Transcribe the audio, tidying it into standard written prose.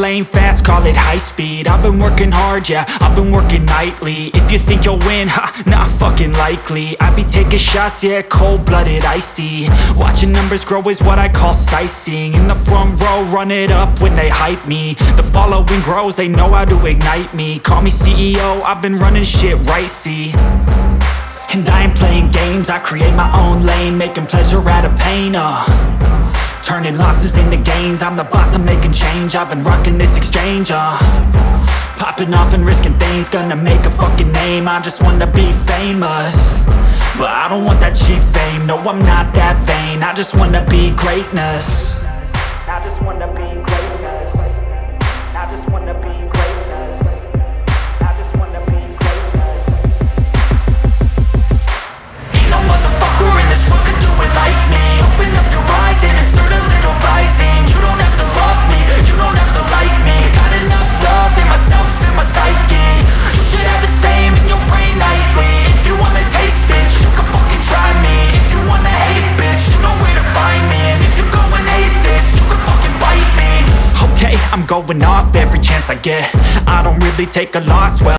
lane fast, call it high speed. I've been working hard, yeah, I've been working nightly. If you think you'll win, ha, not fucking likely. I be taking shots, yeah, cold-blooded, icy. Watching numbers grow is what I call sightseeing. In the front row, run it up when they hype me. The following grows, they know how to ignite me. Call me CEO, I've been running shit right, see. And I ain't playing games, I create my own lane, making pleasure out of pain, turning losses into gains. I'm the boss, I'm making change. I've been rocking this exchange, popping off and risking things. Gonna make a fucking name, I just wanna be famous. But I don't want that cheap fame, no I'm not that vain. I just wanna be greatness. I just wanna be greatness. I just wanna be greatness. I just wanna be greatness. Ain't no motherfucker in this world could do it like me. Open up your eyes and insert a little rising. You don't have to love me, you don't have to like me. Got enough love in myself, in my psyche. You should have the same in your brain nightly. If you wanna taste, bitch, you can fucking try me. If you wanna hate, bitch, you know where to find me. And if you go and hate this, you can fucking bite me. Okay, I'm going off every chance I get. I don't really take a loss, well